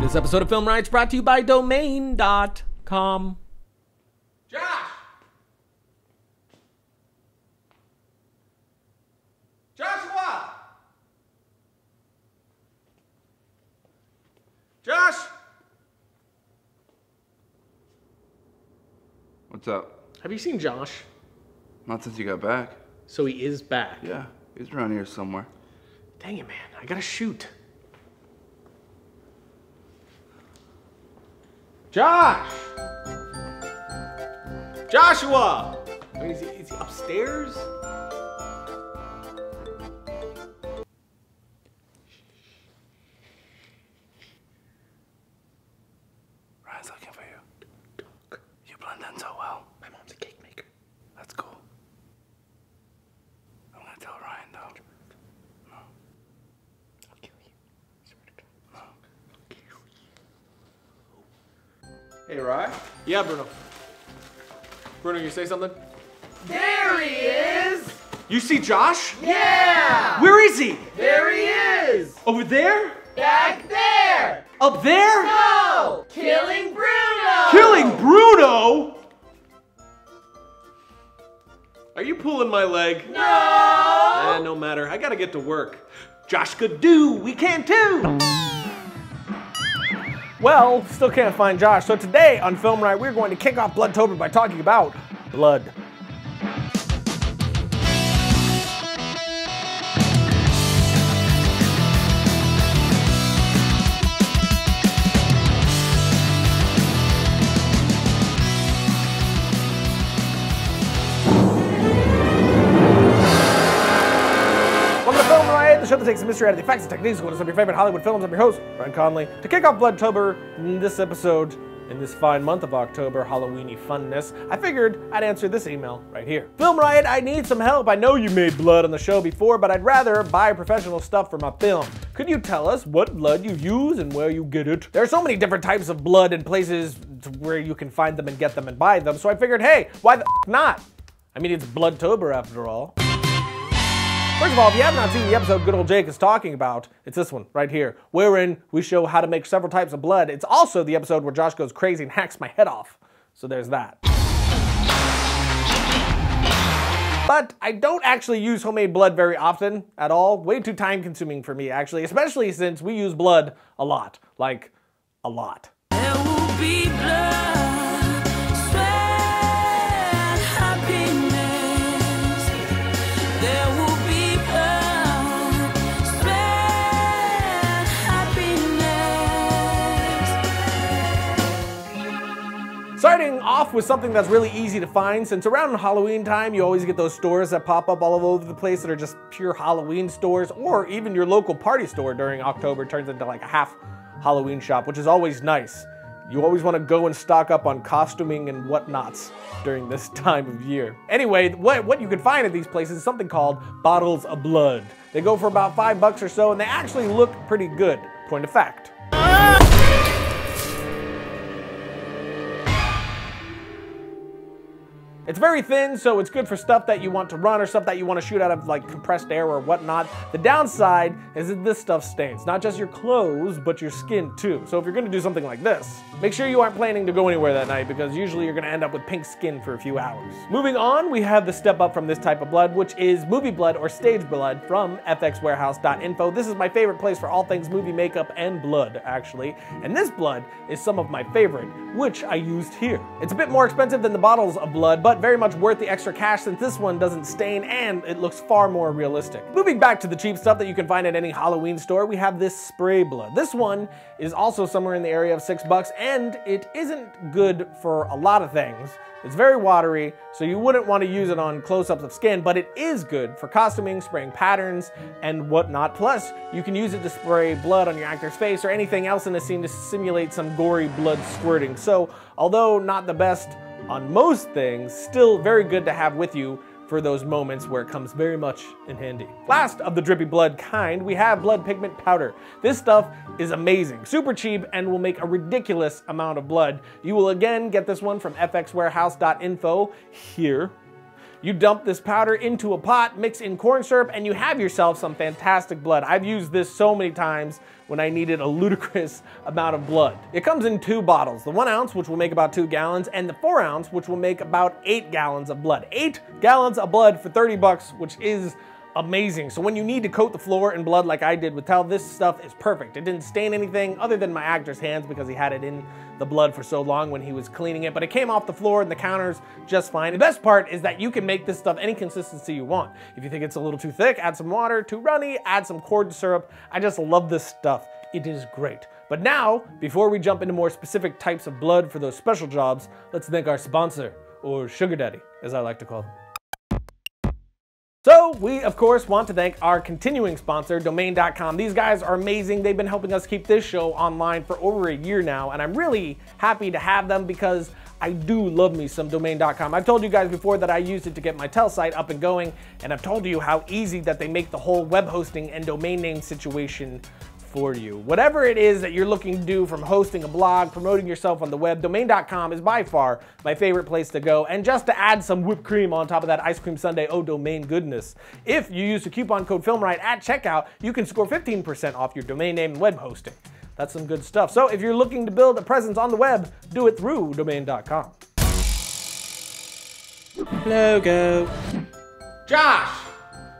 This episode of Film Riot is brought to you by Domain.com. Josh! Joshua! Josh! What's up? Have you seen Josh? Not since you got back. So he is back. Yeah, he's around here somewhere. Dang it, man. I gotta shoot. Josh! Joshua! I mean, is he upstairs? Ryan's looking for you. You blend in so well. My mom's a cake maker. That's cool. I'm gonna tell Ryan though. No. I'll kill you. I swear to God. No. I'll kill you. Hey, Ryan? Yeah, Bruno. Bruno, you say something? There he is! You see Josh? Yeah! Where is he? There he is! Over there? Back there! Up there? No! Killing Bruno! Killing Bruno? Are you pulling my leg? No! No matter. I gotta get to work. Josh could do. We can too. Well, still can't find Josh. So today on Film Riot, we're going to kick off BLOODTOBER by talking about blood. The show that takes the mystery out of the effects and techniques of one of some of your favorite Hollywood films. I'm your host, Ryan Conley. To kick off BLOODTOBER in this episode, in this fine month of October, Halloweeny funness, I figured I'd answer this email right here. Film Riot, I need some help. I know you made blood on the show before, but I'd rather buy professional stuff for my film. Could you tell us what blood you use and where you get it? There are so many different types of blood and places where you can find them and get them and buy them, so I figured, hey, why the not? I mean, it's BLOODTOBER after all. First of all, if you have not seen the episode Good Old Jake is talking about, it's this one right here, wherein we show how to make several types of blood. It's also the episode where Josh goes crazy and hacks my head off. So there's that. But I don't actually use homemade blood very often at all. Way too time consuming for me, actually, especially since we use blood a lot. Like, a lot. There will be blood. Starting off with something that's really easy to find, since around Halloween time you always get those stores that pop up all over the place that are just pure Halloween stores, or even your local party store during October turns into like a half Halloween shop, which is always nice. You always want to go and stock up on costuming and whatnots during this time of year. Anyway, what you can find at these places is something called bottles of blood. They go for about $5 or so, and they actually look pretty good. Point of fact. It's very thin, so it's good for stuff that you want to run or stuff that you want to shoot out of like compressed air or whatnot. The downside is that this stuff stains. Not just your clothes, but your skin too. So if you're gonna do something like this, make sure you aren't planning to go anywhere that night, because usually you're gonna end up with pink skin for a few hours. Moving on, we have the step up from this type of blood, which is movie blood or stage blood from fxwarehouse.info. This is my favorite place for all things movie makeup and blood, actually. And this blood is some of my favorite, which I used here. It's a bit more expensive than the bottles of blood, but very much worth the extra cash since this one doesn't stain and it looks far more realistic. Moving back to the cheap stuff that you can find at any Halloween store, we have this spray blood. This one is also somewhere in the area of $6 and it isn't good for a lot of things. It's very watery, so you wouldn't want to use it on close-ups of skin, but it is good for costuming, spraying patterns, and whatnot. Plus, you can use it to spray blood on your actor's face or anything else in a scene to simulate some gory blood squirting. So, although not the best on most things, still very good to have with you for those moments where it comes very much in handy. Last of the drippy blood kind, we have blood pigment powder. This stuff is amazing, super cheap, and will make a ridiculous amount of blood. You will again get this one from fxwarehouse.info here. You dump this powder into a pot, mix in corn syrup, and you have yourself some fantastic blood. I've used this so many times when I needed a ludicrous amount of blood. It comes in 2 bottles, the 1 ounce, which will make about 2 gallons, and the 4 ounce, which will make about 8 gallons of blood. 8 gallons of blood for 30 bucks, which is amazing. So when you need to coat the floor in blood like I did with Tell, this stuff is perfect. It didn't stain anything other than my actor's hands because he had it in the blood for so long when he was cleaning it, but it came off the floor and the counters just fine. The best part is that you can make this stuff any consistency you want. If you think it's a little too thick, add some water, too runny, add some corn syrup. I just love this stuff. It is great. But now, before we jump into more specific types of blood for those special jobs, let's thank our sponsor, or sugar daddy, as I like to call them. So we, of course, want to thank our continuing sponsor, Domain.com. These guys are amazing. They've been helping us keep this show online for over a year now, and I'm really happy to have them because I do love me some Domain.com. I've told you guys before that I used it to get my Tell site up and going, and I've told you how easy that they make the whole web hosting and domain name situation for you. Whatever it is that you're looking to do, from hosting a blog, promoting yourself on the web, Domain.com is by far my favorite place to go. And just to add some whipped cream on top of that ice cream sundae, oh domain goodness, if you use the coupon code FilmRiot at checkout, you can score 15% off your domain name and web hosting. That's some good stuff. So if you're looking to build a presence on the web, do it through Domain.com. Logo. Josh,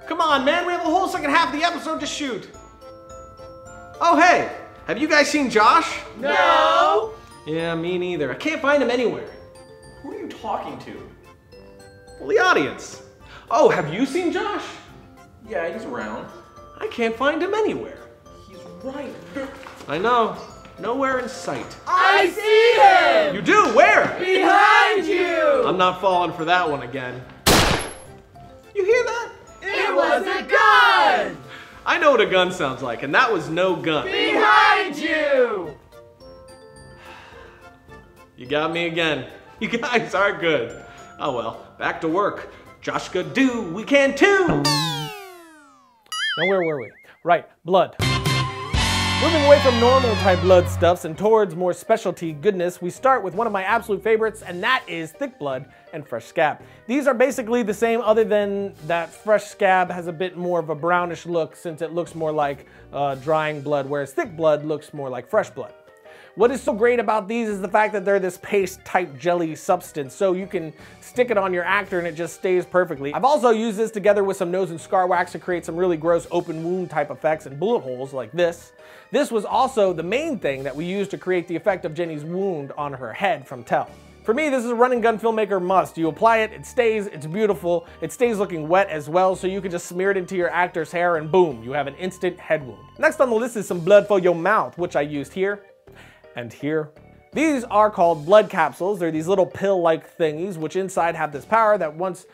come on, man, we have a whole second half of the episode to shoot. Oh, hey, have you guys seen Josh? No! Yeah, me neither. I can't find him anywhere. Who are you talking to? Well, the audience. Oh, have you seen Josh? Yeah, he's around. I can't find him anywhere. He's right there. I know, nowhere in sight. I see him! You do? Where? Behind you! I'm not falling for that one again. You hear that? It was a gun! I know what a gun sounds like, and that was no gun. Behind you! You got me again. You guys are good. Oh well, back to work. Josh could do, we can too! Now where were we? Right, blood. Moving away from normal type blood stuffs and towards more specialty goodness, we start with one of my absolute favorites, and that is thick blood and fresh scab. These are basically the same, other than that fresh scab has a bit more of a brownish look since it looks more like drying blood, whereas thick blood looks more like fresh blood. What is so great about these is the fact that they're this paste type jelly substance, so you can stick it on your actor and it just stays perfectly. I've also used this together with some nose and scar wax to create some really gross open wound type effects and bullet holes like this. This was also the main thing that we used to create the effect of Jenny's wound on her head from Tell. For me, this is a run and gun filmmaker must. You apply it, it stays, it's beautiful, it stays looking wet as well, so you can just smear it into your actor's hair and boom, you have an instant head wound. Next on the list is some blood for your mouth, which I used here and here. These are called blood capsules. They're these little pill-like thingies which inside have this power that once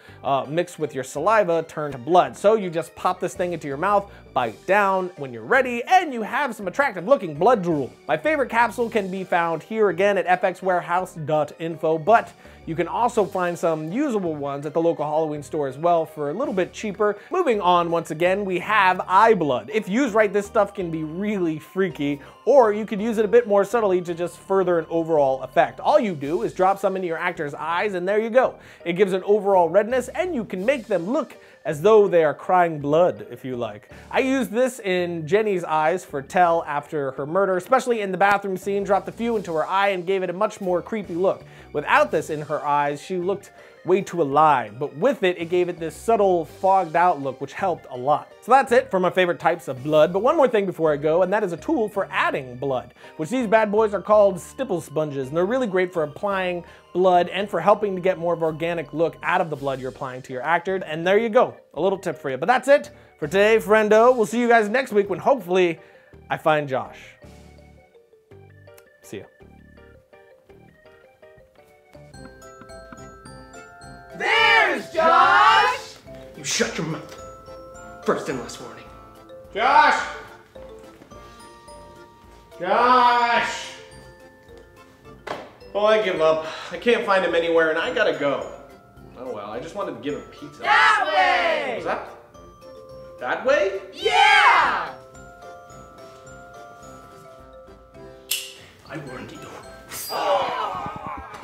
mixed with your saliva turn to blood. So you just pop this thing into your mouth, bite down when you're ready, and you have some attractive looking blood drool. My favorite capsule can be found here again at fxwarehouse.info, but you can also find some usable ones at the local Halloween store as well for a little bit cheaper. Moving on, once again, we have eye blood. If used right, this stuff can be really freaky, or you could use it a bit more subtly to just further an overall effect. All you do is drop some into your actor's eyes and there you go. It gives an overall redness and you can make them look as though they are crying blood, if you like. I used this in Jenny's eyes for Tell after her murder, especially in the bathroom scene, dropped a few into her eye and gave it a much more creepy look. Without this in her eyes, she looked way too alive, but with it, it gave it this subtle, fogged out look, which helped a lot. So that's it for my favorite types of blood, but one more thing before I go, and that is a tool for adding blood, which these bad boys are called stipple sponges, and they're really great for applying blood and for helping to get more of an organic look out of the blood you're applying to your actor, and there you go, a little tip for you. But that's it for today, friendo. We'll see you guys next week when hopefully I find Josh. See ya. There's Josh! You shut your mouth. First and last warning. Josh! Josh! Oh, I give up. I can't find him anywhere and I gotta go. Oh well, I just wanted to give him pizza. That way! Was that? That way? Yeah! I warned you.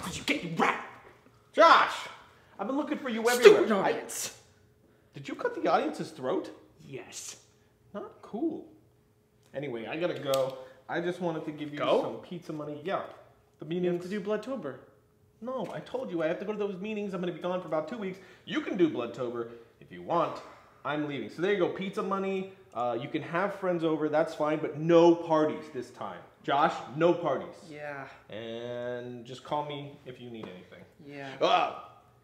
Did you get you right? Josh! I believe been looking for you everywhere. Stupid audience. Did you cut the audience's throat? Yes. Not cool. Anyway, I gotta go. I just wanted to give you Go? some pizza money. Yeah. The You have meetings. to do Bloodtober. No, I told you I have to go to those meetings. I'm gonna be gone for about 2 weeks. You can do Bloodtober if you want. I'm leaving. So there you go. Pizza money. You can have friends over. That's fine, but no parties this time. Josh, no parties. Yeah. And just call me if you need anything. Yeah.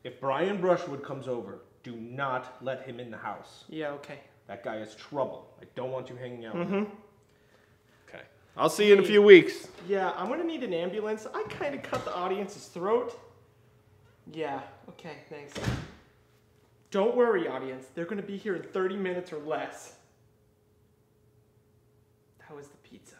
If Brian Brushwood comes over, do not let him in the house. Yeah, okay. That guy is trouble. I don't want you hanging out with Mm-hmm. him. Okay. I'll see you in a few weeks. Yeah, I'm gonna need an ambulance. I kind of cut the audience's throat. Yeah, okay, thanks. Don't worry, audience. They're gonna be here in 30 minutes or less. That was the pizza.